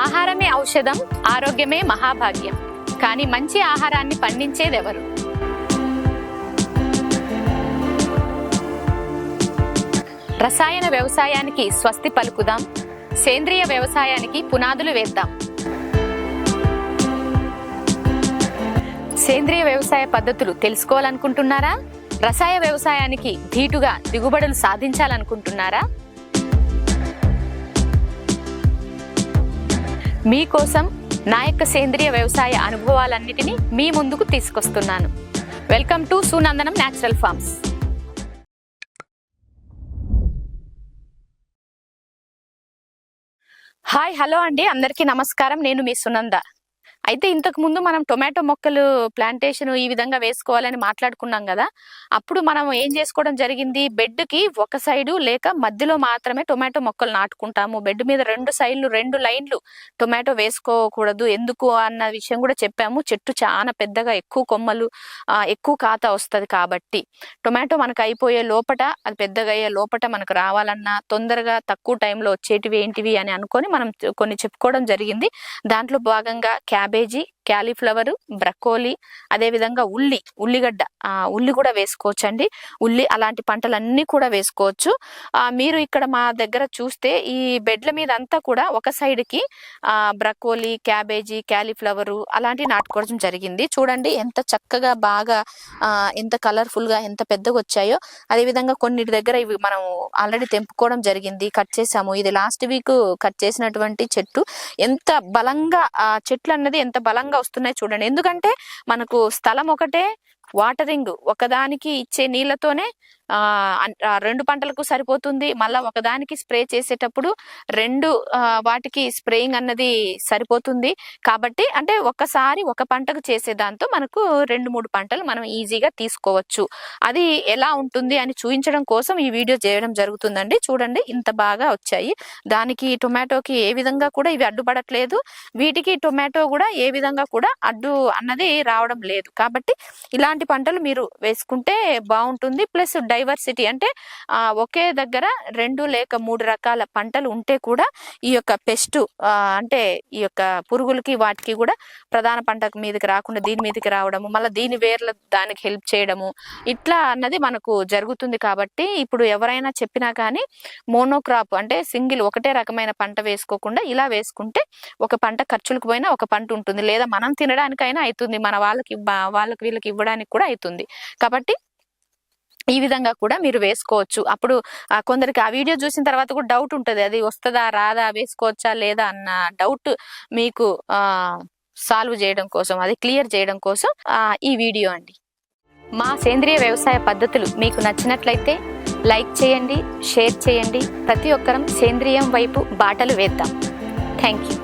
ఆహారమే ఔషధం, ఆరోగ్యమే మహాభాగ్యం. కానీ మంచి ఆహారాన్ని పండించేదెవరు? రసాయన వ్యవసాయానికి స్వస్తి పలుకుదాం, సేంద్రియ వ్యవసాయానికి పునాదులు వేద్దాం. సేంద్రియ వ్యవసాయ పద్ధతులు తెలుసుకోవాలనుకుంటున్నారా? రసాయన వ్యవసాయానికి ధీటుగా దిగుబడులు సాధించాలనుకుంటున్నారా? మీకోసం నా యొక్క సేంద్రియ వ్యవసాయ అనుభవాలన్నిటినీ మీ ముందుకు తీసుకొస్తున్నాను. Welcome to Sunandanam natural farms. Hi, hello అండి, అందరికీ నమస్కారం. నేను మీ సునంద. అయితే ఇంతకు ముందు మనం టొమాటో మొక్కలు ప్లాంటేషన్ ఈ విధంగా వేసుకోవాలని మాట్లాడుకున్నాం కదా. అప్పుడు మనం ఏం చేసుకోవడం జరిగింది, బెడ్కి ఒక సైడు లేక మధ్యలో మాత్రమే టొమాటో మొక్కలు నాటుకుంటాము. బెడ్ మీద రెండు సైడ్లు 2 లైన్లు టొమాటో వేసుకోకూడదు, ఎందుకు అన్న విషయం కూడా చెప్పాము. చెట్టు చాలా పెద్దగా ఎక్కువ కొమ్మలు ఎక్కువ కాత వస్తుంది కాబట్టి టొమాటో మనకు అయిపోయే లోపట, అది పెద్దగా అయ్యే లోపట మనకు రావాలన్నా తొందరగా తక్కువ టైంలో వచ్చేటివి ఏంటివి అని అనుకొని మనం కొన్ని చెప్పుకోవడం జరిగింది. దాంట్లో భాగంగా క్యాబేజీ, క్యాలీఫ్లవర్, బ్రకోలీ, అదేవిధంగా ఉల్లిగడ్డ, ఉల్లి కూడా వేసుకోవచ్చు అండి. ఉల్లి అలాంటి పంటలన్నీ కూడా వేసుకోవచ్చు. మీరు ఇక్కడ మా దగ్గర చూస్తే ఈ బెడ్ల మీద అంతా కూడా ఒక సైడ్కి బ్రకోలీ, క్యాబేజీ, క్యాలీఫ్లవర్ అలాంటివి నాటుకోవడం జరిగింది. చూడండి ఎంత చక్కగా బాగా ఎంత కలర్ఫుల్గా ఎంత పెద్దగా వచ్చాయో. అదేవిధంగా కొన్నిటి దగ్గర ఇవి మనం ఆల్రెడీ తెంపుకోవడం జరిగింది, కట్ చేసాము. ఇది లాస్ట్ వీక్ కట్ చేసినటువంటి చెట్టు. ఎంత బలంగా చెట్లు అన్నది ఎంత బలంగా వస్తున్నాయి చూడండి. ఎందుకంటే మనకు స్థలం ఒకటే, వాటరింగ్ ఒకదానికి ఇచ్చే నీళ్లతోనే 2 పంటలకు సరిపోతుంది. మళ్ళా ఒకదానికి స్ప్రే చేసేటప్పుడు 2 వాటికి స్ప్రేయింగ్ అన్నది సరిపోతుంది. కాబట్టి అంటే ఒక్కసారి ఒక పంటకు చేసే దాంతో మనకు 2-3 పంటలు మనం ఈజీగా తీసుకోవచ్చు. అది ఎలా ఉంటుంది అని చూపించడం కోసం ఈ వీడియో చేయడం జరుగుతుందండి. చూడండి ఇంత బాగా వచ్చాయి. దానికి టొమాటోకి ఏ విధంగా కూడా ఇవి అడ్డుపడట్లేదు, వీటికి టొమాటో కూడా ఏ విధంగా కూడా అడ్డు అన్నది రావడం లేదు. కాబట్టి ఇలాంటి పంటలు మీరు వేసుకుంటే బాగుంటుంది. ప్లస్ డైవర్సిటీ అంటే ఒకే దగ్గర 2 లేక 3 రకాల పంటలు ఉంటే కూడా ఈ యొక్క పెస్ట్ అంటే ఈ యొక్క పురుగులకి వాటికి కూడా ప్రధాన పంట మీదకి రాకుండా దీని మీదకి రావడము, మళ్ళీ దీని వేర్ల దానికి హెల్ప్ చేయడము, ఇట్లా అన్నది మనకు జరుగుతుంది. కాబట్టి ఇప్పుడు ఎవరైనా చెప్పినా కానీ మోనోక్రాప్ అంటే సింగిల్ ఒకటే రకమైన పంట వేసుకోకుండా ఇలా వేసుకుంటే ఒక పంట ఖర్చులకు పోయినా ఒక పంట ఉంటుంది, లేదా మనం తినడానికైనా అవుతుంది, మన వాళ్ళకి వీళ్ళకి ఇవ్వడానికి కూడా అవుతుంది. కాబట్టి ఈ విధంగా కూడా మీరు వేసుకోవచ్చు. అప్పుడు కొందరికి ఆ వీడియో చూసిన తర్వాత కూడా డౌట్ ఉంటుంది, అది వస్తుందా రాదా, వేసుకోవచ్చా లేదా అన్న డౌట్ మీకు సాల్వ్ చేయడం కోసం, అది క్లియర్ చేయడం కోసం ఈ వీడియో అండి. మా సేంద్రియ వ్యవసాయ పద్ధతులు మీకు నచ్చినట్లయితే లైక్ చేయండి, షేర్ చేయండి. ప్రతి ఒక్కరం సేంద్రియం వైపు బాటలు వేద్దాం. Thank you.